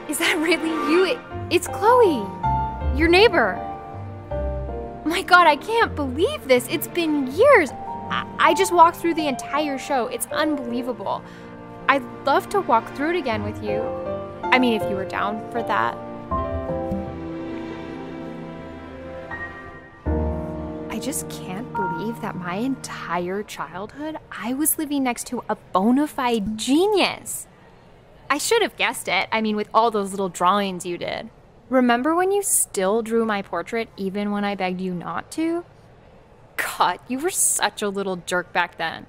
Is that really you? It's Chloe, your neighbor. My God, I can't believe this. It's been years. I just walked through the entire show. It's unbelievable. I'd love to walk through it again with you. I mean, if you were down for that. I just can't believe that my entire childhood, I was living next to a bona fide genius. I should have guessed it. I mean, with all those little drawings you did. Remember when you still drew my portrait even when I begged you not to? God, you were such a little jerk back then.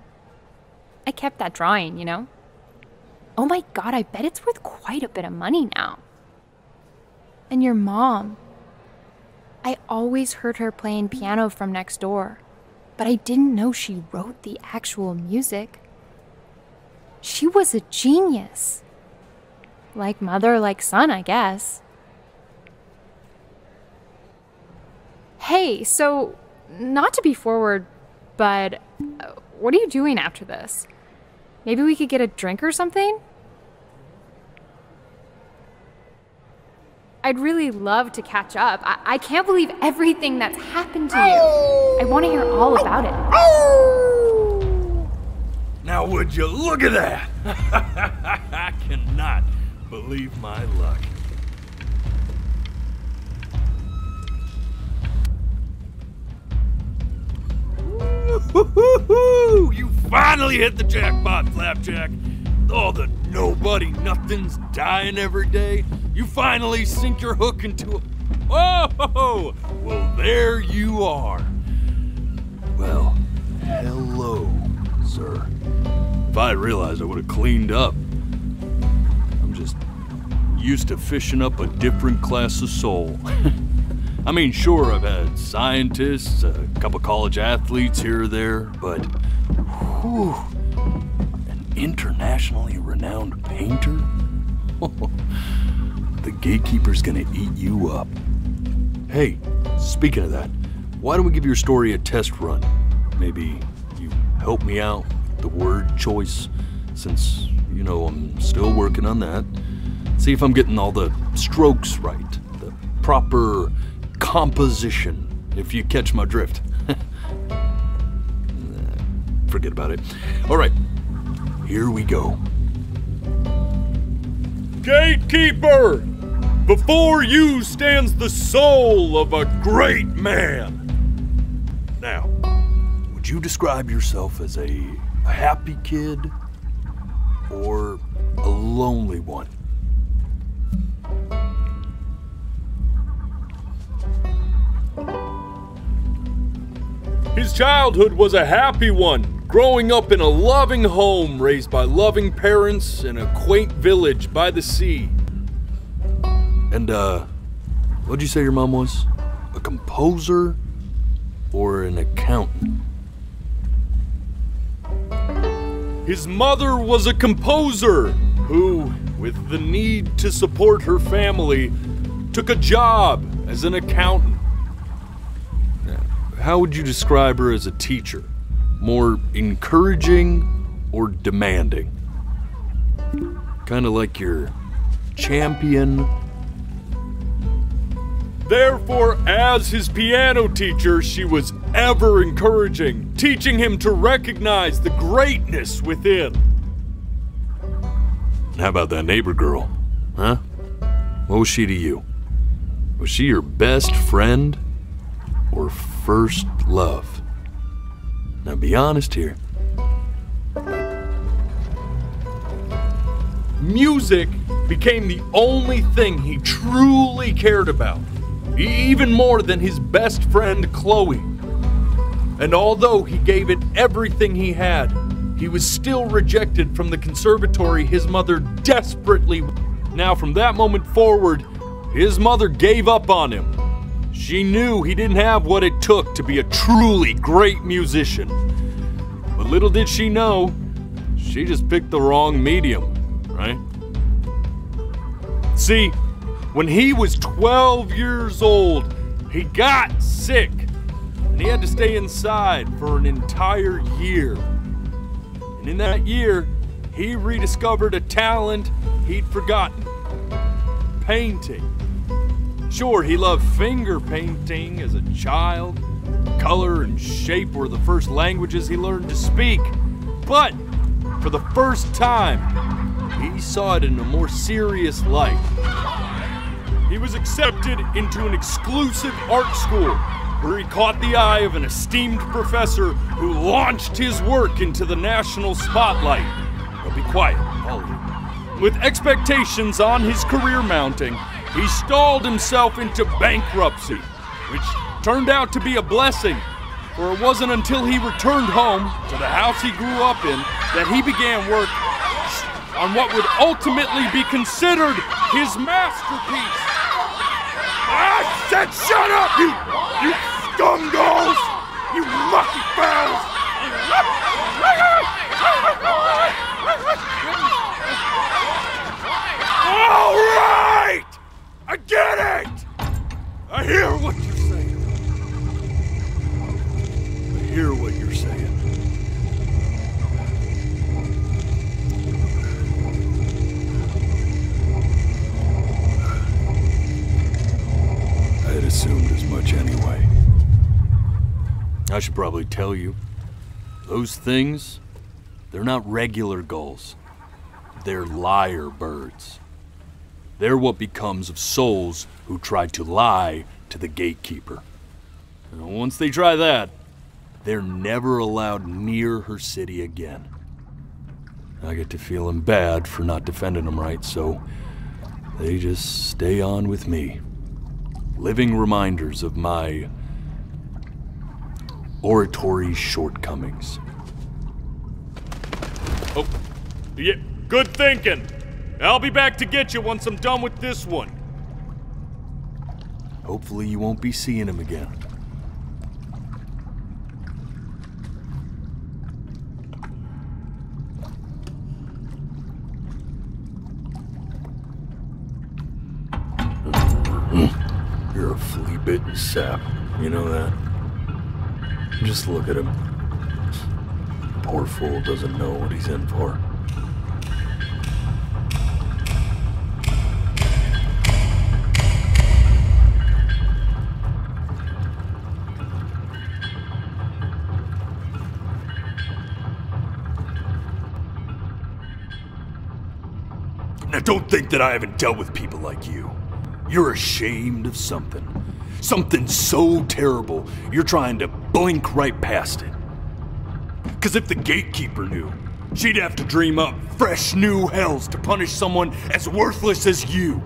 I kept that drawing, you know? Oh my God, I bet it's worth quite a bit of money now. And your mom. I always heard her playing piano from next door, but I didn't know she wrote the actual music. She was a genius. Like mother, like son, I guess. Hey, so, not to be forward, but what are you doing after this? Maybe we could get a drink or something? I'd really love to catch up. I can't believe everything that's happened to you. I want to hear all about it. Now would you look at that? I cannot believe my luck. Woo-hoo-hoo-hoo! You finally hit the jackpot, Flapjack. All the nobody nothings dying every day. You finally sink your hook into a... Whoa! Well, there you are. Well, hello, sir. If I had realized, I would have cleaned up. I'm just used to fishing up a different class of soul. I mean, sure, I've had scientists, a couple college athletes here or there, but whew, an internationally renowned painter? The gatekeeper's gonna eat you up. Hey, speaking of that, why don't we give your story a test run? Maybe you help me out with the word choice, since, you know, I'm still working on that. See if I'm getting all the strokes right, the proper composition, if you catch my drift. Forget about it. All right, here we go. Gatekeeper! Before you stands the soul of a great man. Now, would you describe yourself as a happy kid or a lonely one? His childhood was a happy one, growing up in a loving home raised by loving parents in a quaint village by the sea. And, what'd you say your mom was? A composer or an accountant? His mother was a composer who, with the need to support her family, took a job as an accountant. How would you describe her as a teacher? More encouraging or demanding? Kind of like your champion. Therefore, as his piano teacher, she was ever encouraging, teaching him to recognize the greatness within. How about that neighbor girl, huh? What was she to you? Was she your best friend or first love? Now be honest here. Music became the only thing he truly cared about, even more than his best friend Chloe. And although he gave it everything he had, he was still rejected from the conservatory his mother desperately. Now from that moment forward, his mother gave up on him. She knew he didn't have what it took to be a truly great musician. But little did she know, she just picked the wrong medium, right? See, when he was 12 years old, he got sick, and he had to stay inside for an entire year. And in that year, he rediscovered a talent he'd forgotten. painting. Sure, he loved finger painting as a child. Color and shape were the first languages he learned to speak. But for the first time, he saw it in a more serious light. He was accepted into an exclusive art school where he caught the eye of an esteemed professor who launched his work into the national spotlight. But be quiet, all of you. With expectations on his career mounting, he stalled himself into bankruptcy, which turned out to be a blessing, for it wasn't until he returned home to the house he grew up in that he began work on what would ultimately be considered his masterpiece. I said shut up, you scumballs! You lucky fowls! All right! I get it! I hear what you're saying. I hear what you're saying. I had assumed as much anyway. I should probably tell you, those things, they're not regular gulls. They're liar birds. They're what becomes of souls who try to lie to the gatekeeper. And once they try that, they're never allowed near her city again. I get to feeling bad for not defending them right, so they just stay on with me. Living reminders of my oratory shortcomings. Oh, yeah, good thinking. I'll be back to get you once I'm done with this one. Hopefully you won't be seeing him again. You're a flea-bitten sap. You know that? Just look at him. Poor fool doesn't know what he's in for. Now don't think that I haven't dealt with people like you. You're ashamed of something. Something so terrible, you're trying to blink right past it. 'Cause if the gatekeeper knew, she'd have to dream up fresh new hells to punish someone as worthless as you.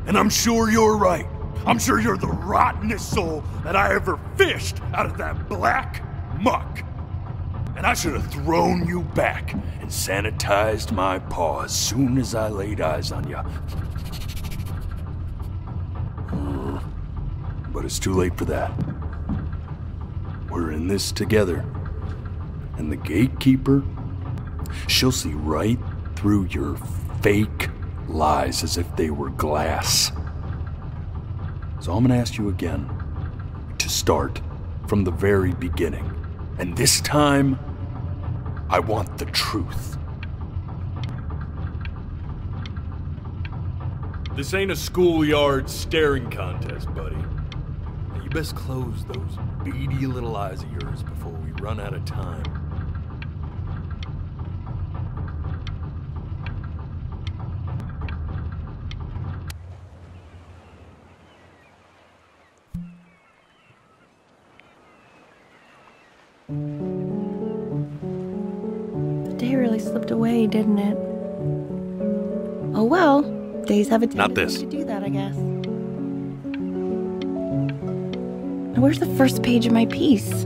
And I'm sure you're right. I'm sure you're the rottenest soul that I ever fished out of that black muck. And I should have thrown you back and sanitized my paw as soon as I laid eyes on you. But it's too late for that. We're in this together. And the gatekeeper, she'll see right through your fake lies as if they were glass. So I'm gonna ask you again to start from the very beginning. And this time, I want the truth. This ain't a schoolyard staring contest, buddy. You best close those beady little eyes of yours before we run out of time. The day really slipped away, didn't it? Oh well, days have a tendency to do that, I guess. Now where's the first page of my piece?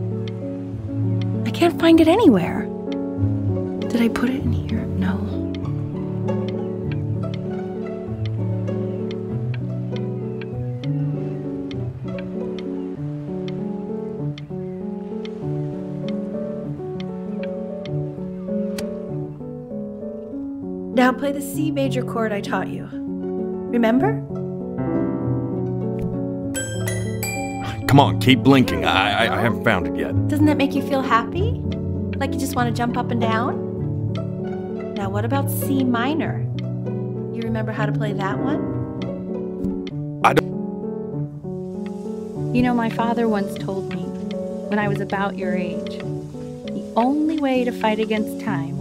I can't find it anywhere. Did I put it in here? No. Now play the C major chord I taught you. Remember? Come on, keep blinking. I haven't found it yet. Doesn't that make you feel happy? Like you just want to jump up and down? Now what about C minor? You remember how to play that one? You know, my father once told me, when I was about your age, the only way to fight against time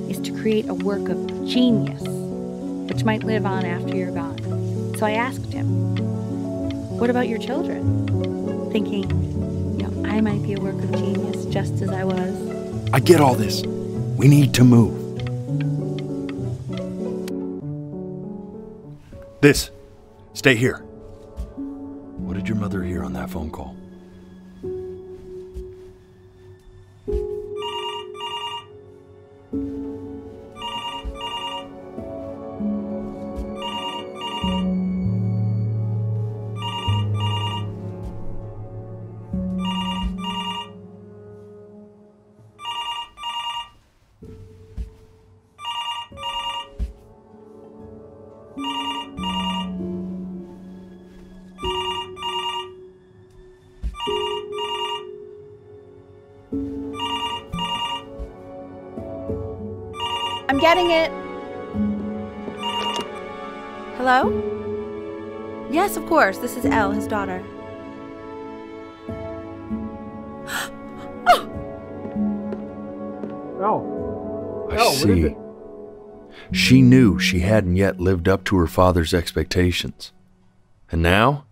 is to create a work of genius, which might live on after you're gone. So I asked him, what about your children? Thinking, I might be a work of genius just as I was. I get all this. We need to move. This. Stay here. What did your mother hear on that phone call? I'm getting it. Hello? Yes, of course. This is Elle, his daughter. I see. She knew she hadn't yet lived up to her father's expectations. And now,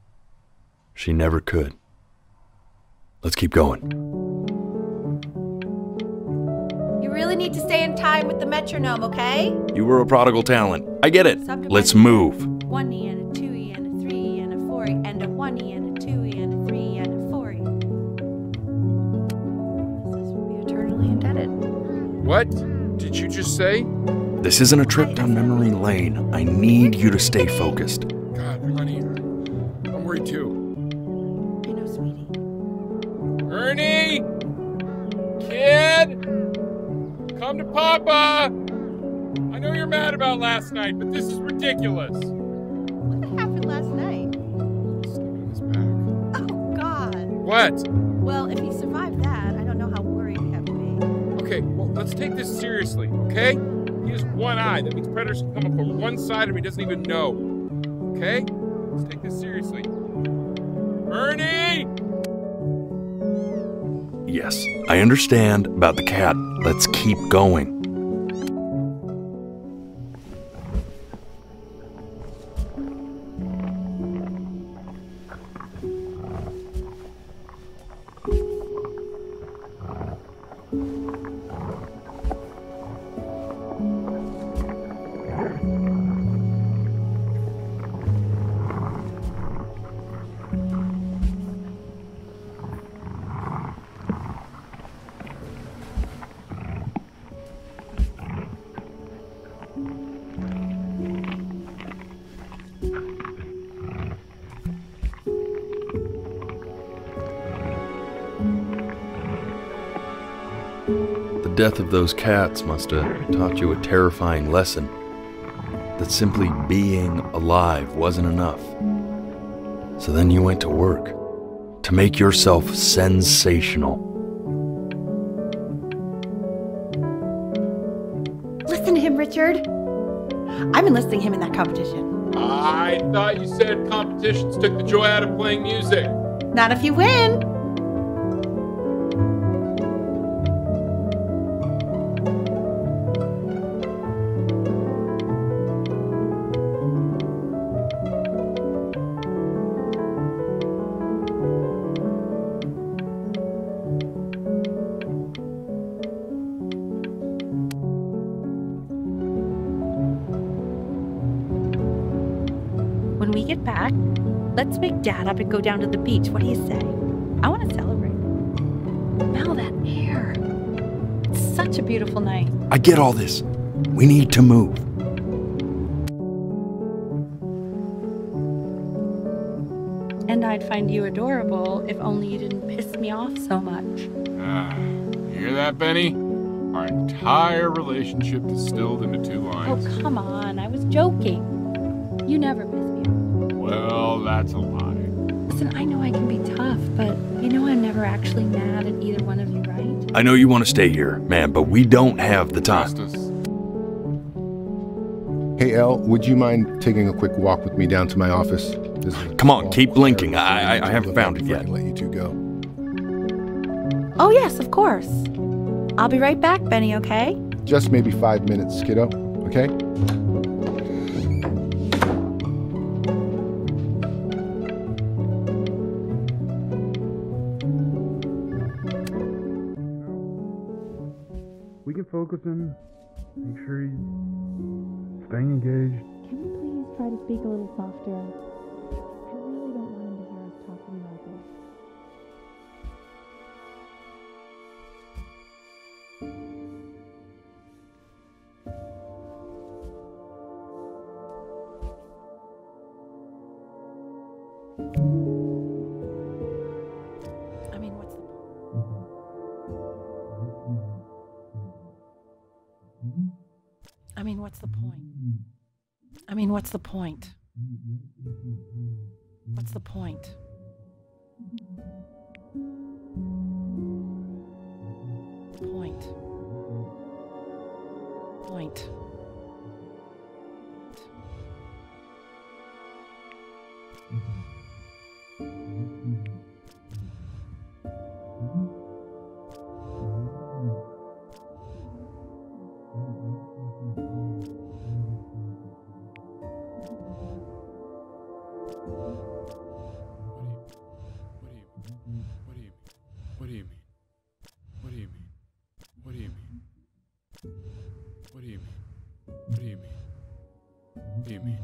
she never could. Let's keep going. You really need to stay in time with the metronome, okay? You were a prodigal talent. I get it. Let's move. 1 E and a 2 E and a 3 E and a 4 E and a 1 E and a 2 E and a 3 E and a 4 E. This will be eternally indebted. What did you just say? This isn't a trip down memory lane. I need you to stay focused. God, honey, I'm worried too. I know, sweetie. Ernie! Kid! Come to Papa! I know you're mad about last night, but this is ridiculous. What happened last night? Stuck on his back. Oh, God. What? Well, if he survived that, I don't know how worried you have to be. Okay, well, let's take this seriously, okay? He has one eye. That means predators can come up from one side of him he doesn't even know. Okay? Let's take this seriously. Ernie! Yes, I understand about the cat. Let's keep going. The death of those cats must have taught you a terrifying lesson. That simply being alive wasn't enough. So then you went to work to make yourself sensational. Listen to him, Richard. I'm enlisting him in that competition. I thought you said competitions took the joy out of playing music. Not if you win. When we get back, let's wake Dad up and go down to the beach. What do you say? I want to celebrate. Smell that air. It's such a beautiful night. I get all this. We need to move. And I'd find you adorable if only you didn't piss me off so much. You hear that, Benny? Our entire relationship distilled into 2 lines. Oh, come on. I was joking. You never piss me off. Well, that's a lie. Listen, I know I can be tough, but you know I'm never actually mad at either one of you, right? I know you want to stay here, man, but we don't have the time. Justice. Hey, Elle, would you mind taking a quick walk with me down to my office? Come on, keep blinking. I haven't found it I yet. can let you two go. Oh, yes, of course. I'll be right back, Benny, okay? Just maybe 5 minutes, kiddo, okay? We can focus him, make sure he's staying engaged. Can we please try to speak a little softer? I really don't want him to hear us talking about this. I mean, what's the I mean, what's the point? I mean, what's the point? What's the point? Point. Point. What do you mean? What do you mean? What do you mean? What do you mean? What do you mean? What do you mean?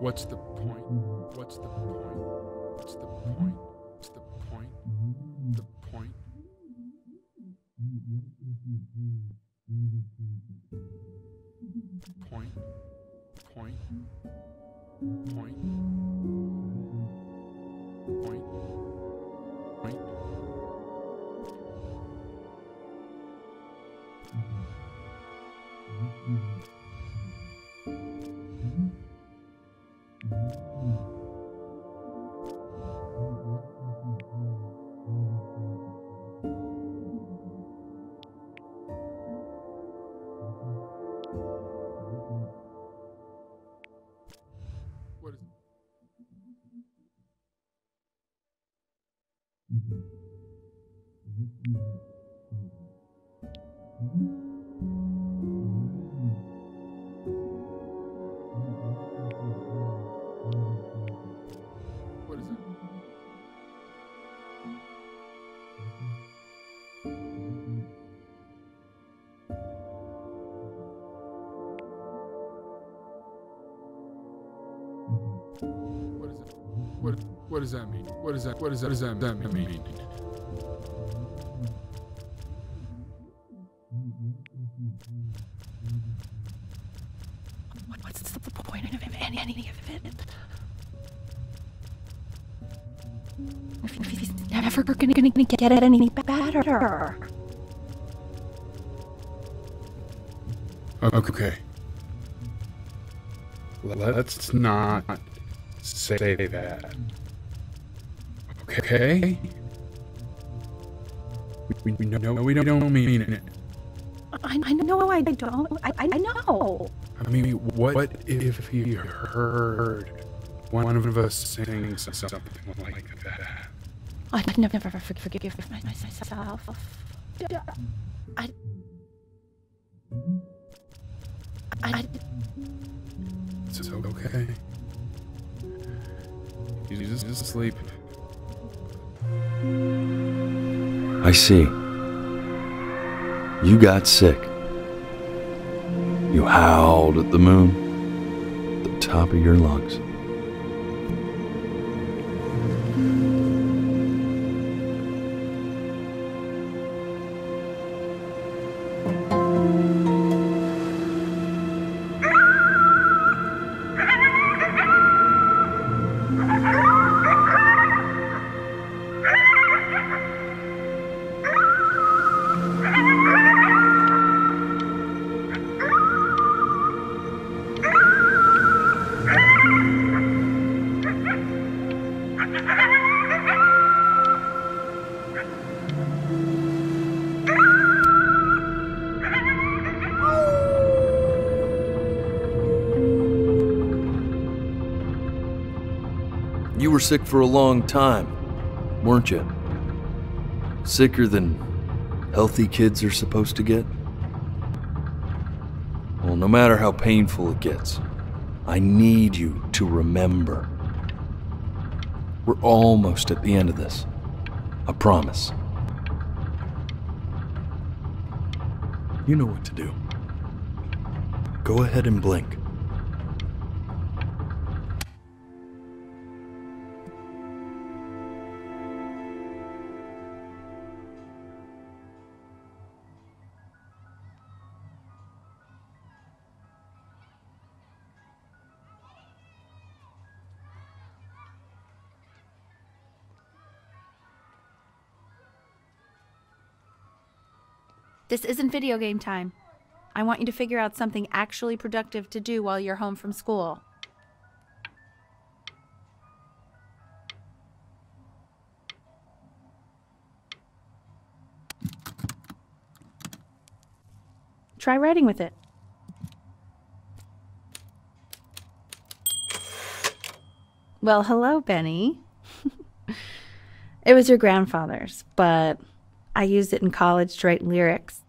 What's the point? What's the point? What's the point? What's the point? The point? Point? Point? Point? Point? Point? What is it? What is it? What does that mean? What does that mean? What's the point of any of it? If he's never gonna get it any better. Okay. Let's not say that. Okay? We know we don't mean it. I know I don't. I know. I mean, what if he heard one of us saying something like that? I'd never forgive myself. It's okay. He's just asleep. I see. You got sick. You howled at the moon, at the top of your lungs. were sick for a long time, weren't you? Sicker than healthy kids are supposed to get? Well, no matter how painful it gets, I need you to remember. We're almost at the end of this. I promise. You know what to do. Go ahead and blink. This isn't video game time. I want you to figure out something actually productive to do while you're home from school. Try writing with it. Well, hello, Benny. It was your grandfather's, but I used it in college to write lyrics.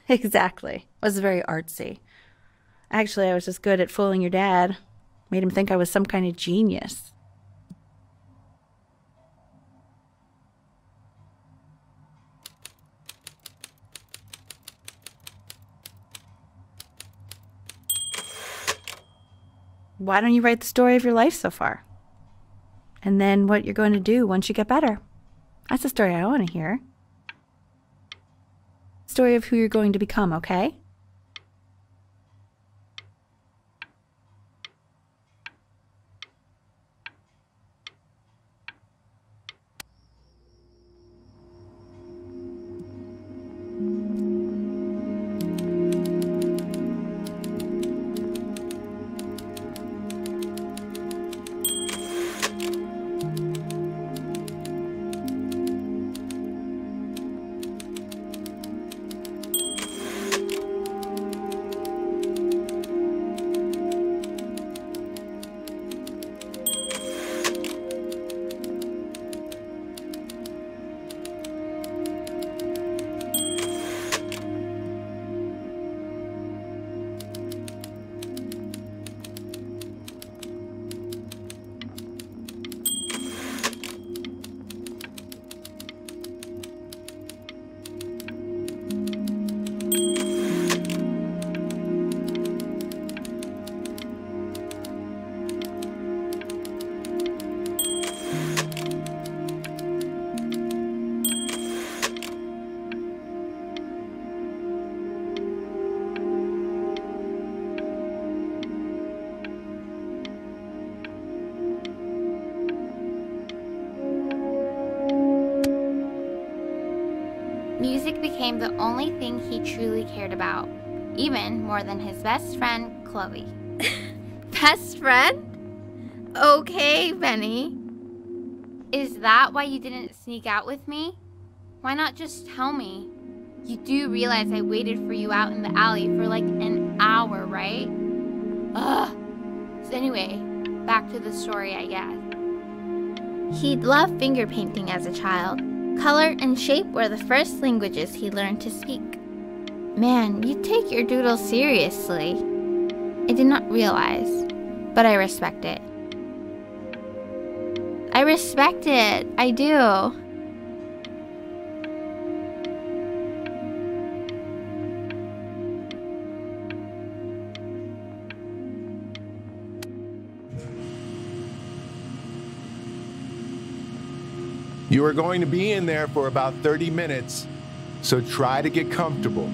Exactly. It was very artsy. Actually, I was just good at fooling your dad. Made him think I was some kind of genius. Why don't you write the story of your life so far? And then what you're going to do once you get better. That's the story I want to hear. Story of who you're going to become, okay? Music became the only thing he truly cared about, even more than his best friend, Chloe. Best friend? Okay, Benny. Is that why you didn't sneak out with me? Why not just tell me? You do realize I waited for you out in the alley for like an hour, right? Ugh. So anyway, back to the story, I guess. He'd loved finger painting as a child. Color and shape were the first languages he learned to speak. Man, you take your doodle seriously. I did not realize, but I respect it. I respect it. I do. You are going to be in there for about 30 minutes, so try to get comfortable.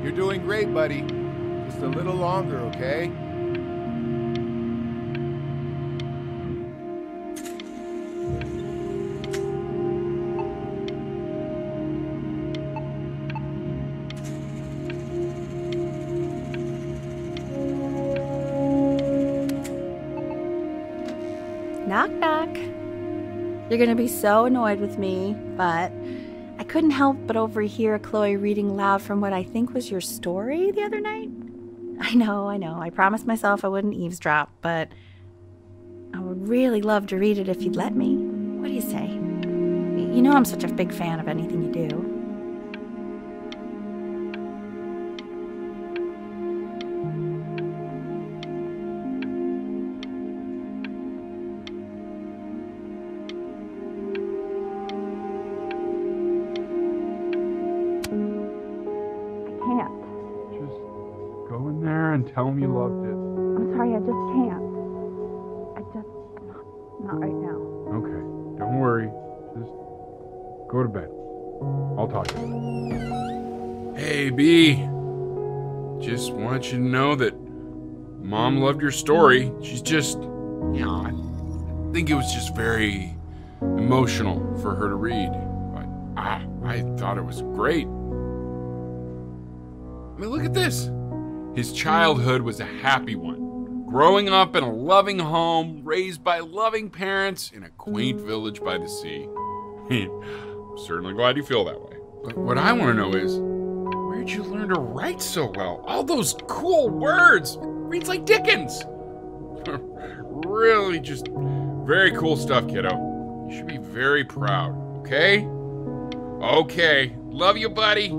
You're doing great, buddy. Just a little longer, okay? Knock, knock. You're gonna be so annoyed with me, but I couldn't help but overhear Chloe reading loud from what I think was your story the other night. I know. I promised myself I wouldn't eavesdrop, but I would really love to read it if you'd let me. What do you say? You know I'm such a big fan of anything you do. And tell him you loved it. I'm sorry, I just can't. Not right now. Okay, don't worry. Just go to bed. I'll talk to you. Hey, B. Just want you to know that Mom loved your story. She's just, I think it was just very emotional for her to read. But I thought it was great. I mean, look at this. His childhood was a happy one. Growing up in a loving home, raised by loving parents in a quaint village by the sea. I'm certainly glad you feel that way. But what I want to know is, where'd you learn to write so well? All those cool words. Reads like Dickens. Really just very cool stuff, kiddo. You should be very proud, okay? Okay. Love you, buddy.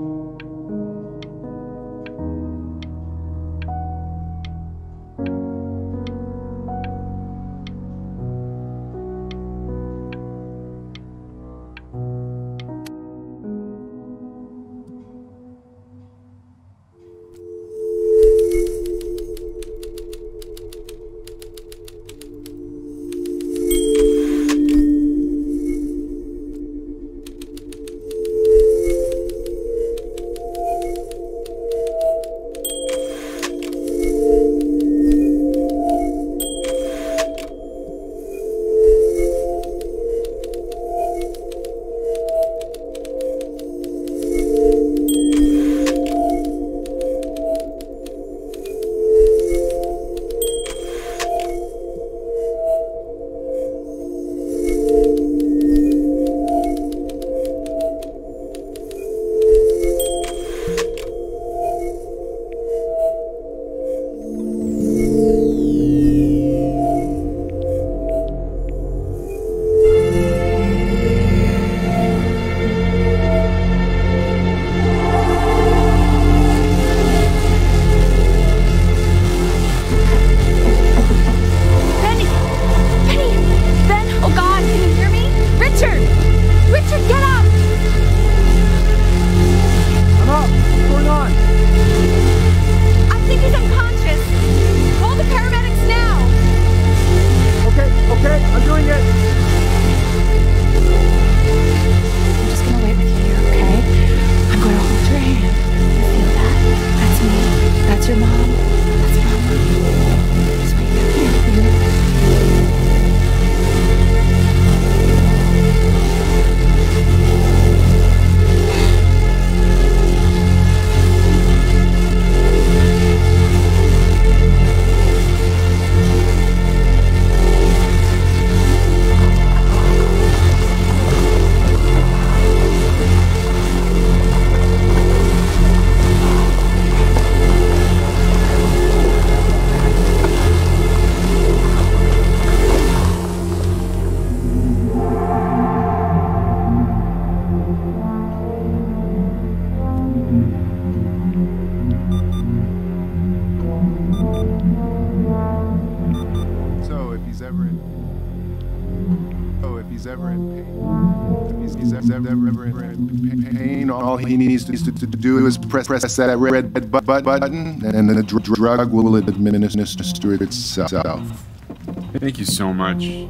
he's ever in pain, if he's ever in pain, all he needs to do is press that red button, and the drug will administer itself. Thank you so much.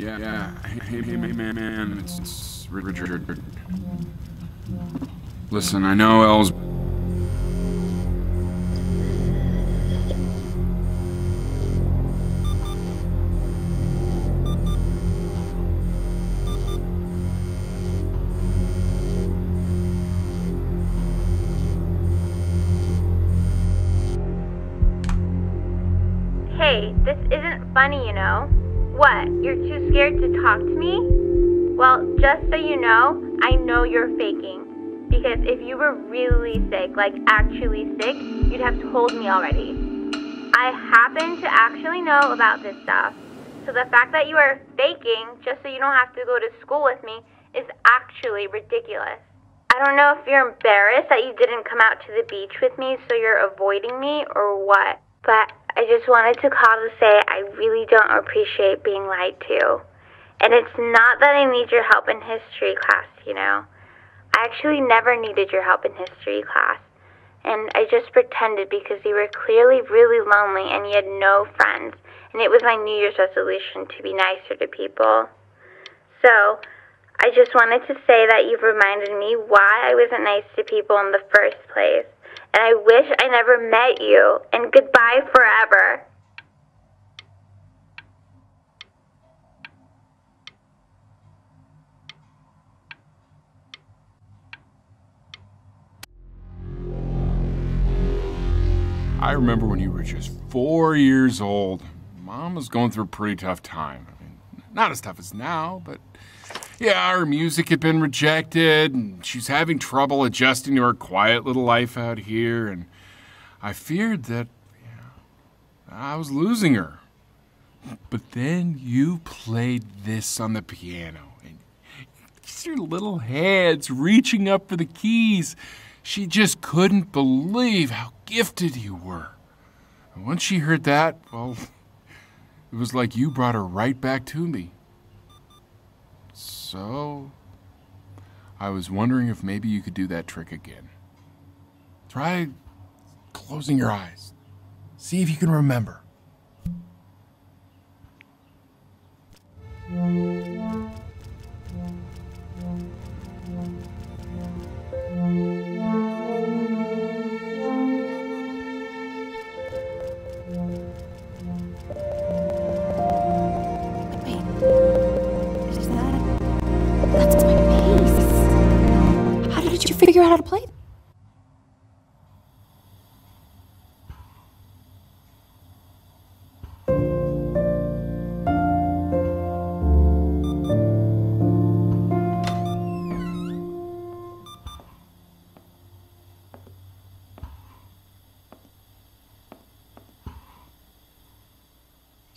Yeah. Hey, man, it's Richard. Listen, I know Elle's... Hey, this isn't funny, you know. What, you're too scared to talk to me? Well, just so you know you're faking. Because if you were really sick, like actually sick, you'd have told me already. I happen to actually know about this stuff. So the fact that you are faking just so you don't have to go to school with me is actually ridiculous. I don't know if you're embarrassed that you didn't come out to the beach with me so you're avoiding me or what, but I just wanted to call to say I really don't appreciate being lied to. And it's not that I need your help in history class, you know. I actually never needed your help in history class. And I just pretended because you were clearly really lonely and you had no friends. And it was my New Year's resolution to be nicer to people. So, I just wanted to say that you've reminded me why I wasn't nice to people in the first place. And I wish I never met you. And goodbye forever. I remember when you were just 4 years old. Mom was going through a pretty tough time. I mean, not as tough as now, but yeah, her music had been rejected, and she's having trouble adjusting to her quiet little life out here, and I feared that I was losing her. But then you played this on the piano, and just your little hands reaching up for the keys. She just couldn't believe how gifted you were. And once she heard that, well, it was like you brought her right back to me. So, I was wondering if maybe you could do that trick again. Try closing your eyes. See if you can remember. That's my bass. How did you figure out how to play?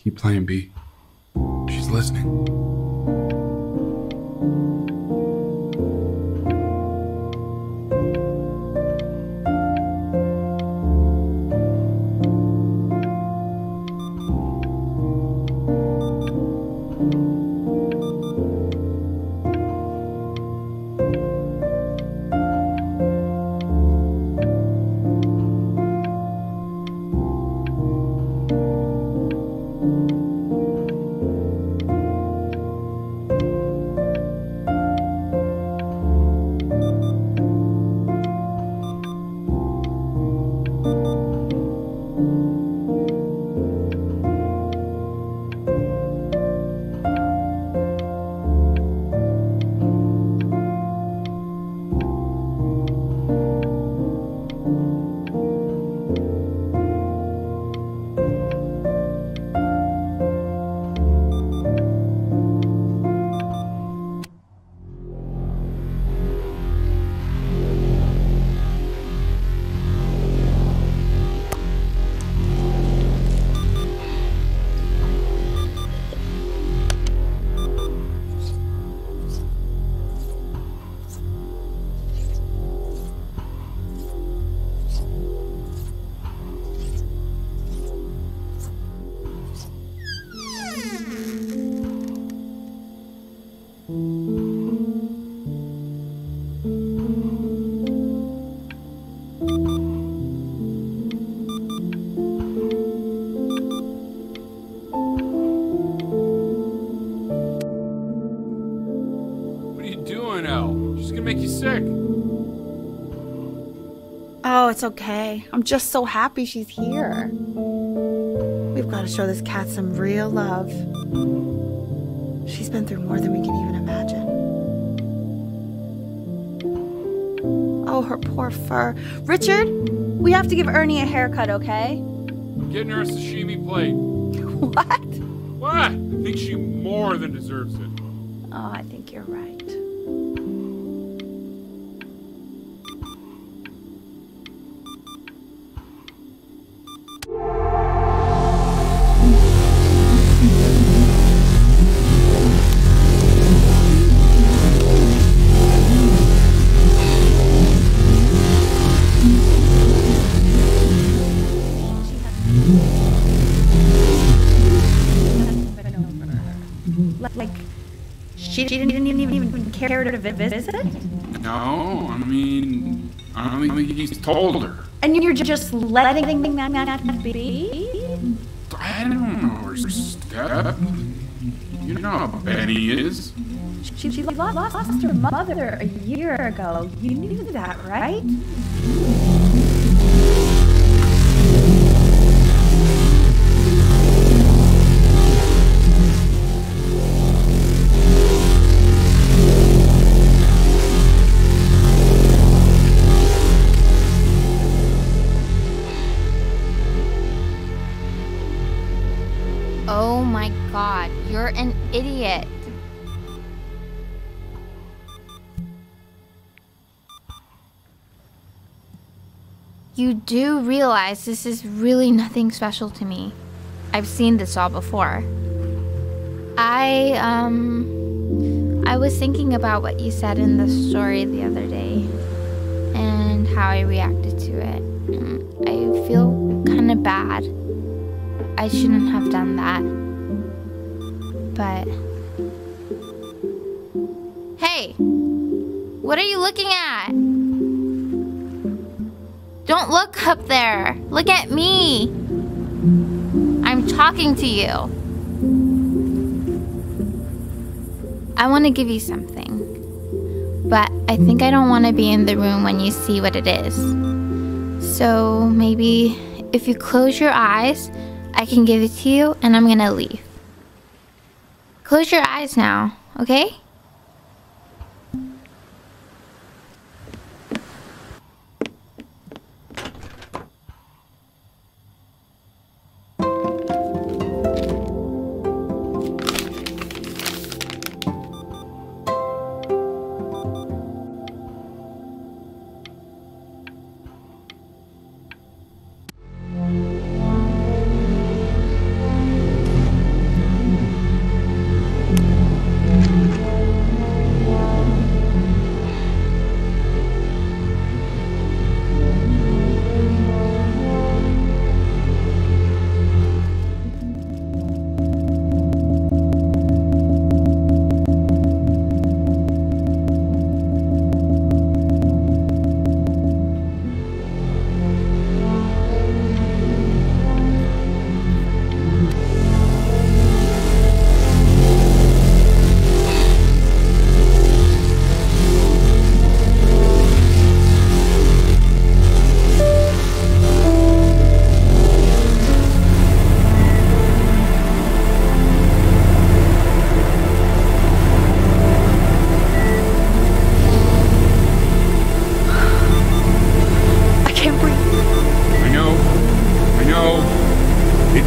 Keep playing, B. She's listening. Oh, it's okay. I'm just so happy she's here. We've got to show this cat some real love. She's been through more than we can even imagine. Oh, her poor fur. Richard, we have to give Ernie a haircut, okay? Getting her a sashimi plate. What? What? I think she more than deserves it. Oh, I think you're right. Like, she didn't even care to visit? No, I mean, I don't think he's told her. And you're just letting that be? I don't know her step. You know how Benny is. She lost her mother a year ago. You knew that, right? Oh my god, you're an idiot. You do realize this is really nothing special to me. I've seen this all before. I was thinking about what you said in the story the other day and how I reacted to it. I feel kind of bad. I shouldn't have done that. But... Hey! What are you looking at? Don't look up there! Look at me! I'm talking to you. I want to give you something. But I think I don't want to be in the room when you see what it is. So maybe if you close your eyes, I can give it to you, and I'm gonna leave. Close your eyes now, okay?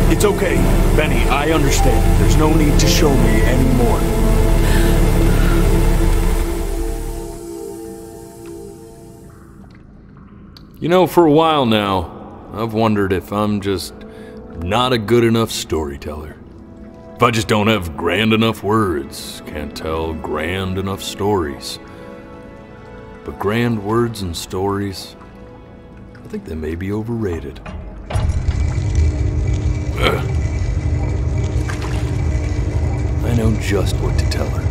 It's okay, Benny, I understand. There's no need to show me anymore. You know, for a while now, I've wondered if I'm just not a good enough storyteller. If I just don't have grand enough words, can't tell grand enough stories. But grand words and stories, I think they may be overrated. I know just what to tell her.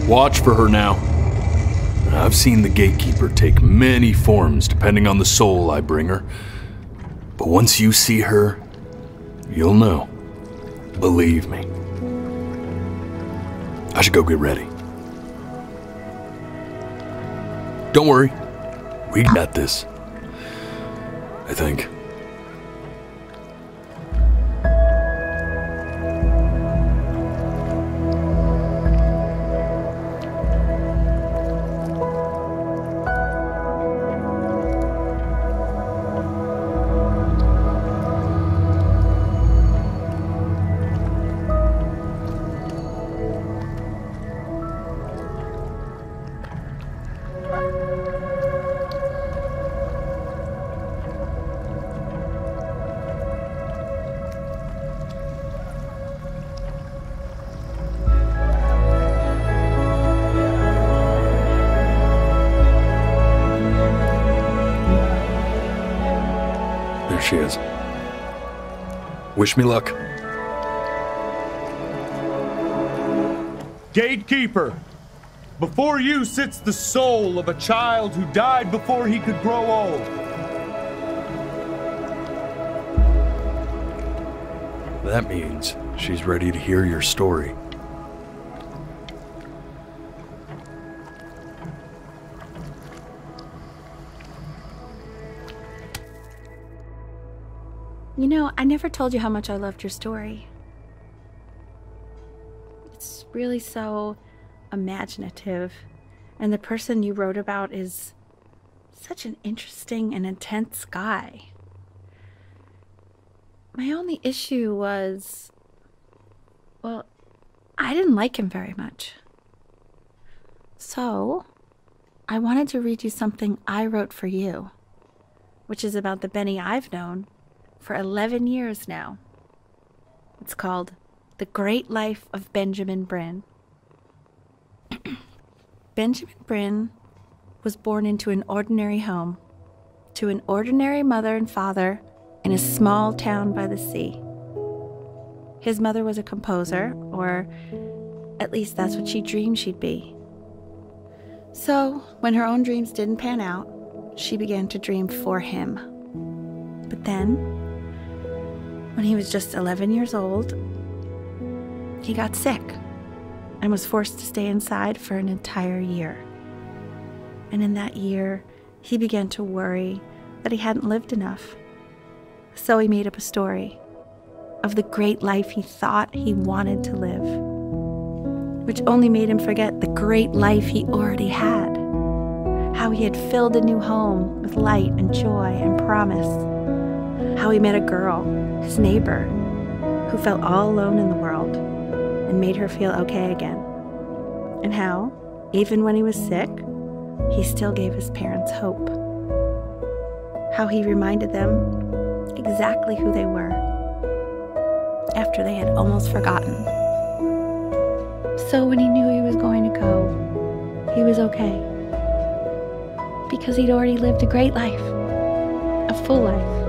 Watch for her now. I've seen the gatekeeper take many forms depending on the soul I bring her. But once you see her, you'll know. Believe me. I should go get ready. Don't worry. We got this. I think. There she is. Wish me luck. Gatekeeper, before you sits the soul of a child who died before he could grow old. That means she's ready to hear your story. You know, I never told you how much I loved your story. It's really so imaginative, and the person you wrote about is such an interesting and intense guy. My only issue was, well, I didn't like him very much. So, I wanted to read you something I wrote for you, which is about the Benny I've known for 11 years now. It's called The Great Life of Benjamin Brynn. Benjamin Brynn was born into an ordinary home, to an ordinary mother and father in a small town by the sea. His mother was a composer, or at least that's what she dreamed she'd be. So, when her own dreams didn't pan out, she began to dream for him. But then, when he was just 11 years old, he got sick and was forced to stay inside for an entire year. And in that year, he began to worry that he hadn't lived enough. So he made up a story of the great life he thought he wanted to live, which only made him forget the great life he already had, how he had filled a new home with light and joy and promise, how he met a girl, his neighbor, who felt all alone in the world and made her feel okay again, and how, even when he was sick, he still gave his parents hope, how he reminded them exactly who they were after they had almost forgotten. So when he knew he was going to go, he was okay, because he'd already lived a great life, a full life.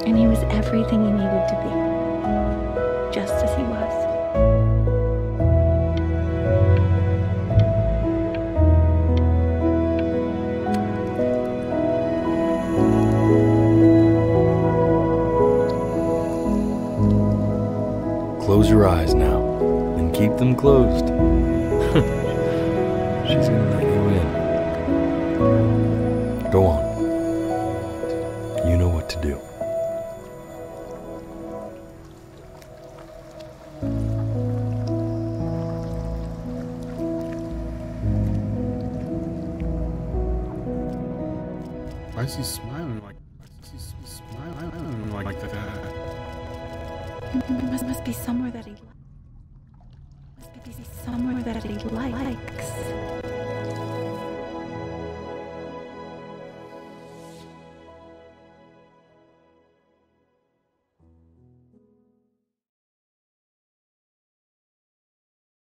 And he was everything he needed to be, just as he was. Close your eyes now, and keep them closed. She's gonna let you in. Go on. You know what to do. Why is he smiling like? Why is he smiling like that? Must be somewhere that he likes.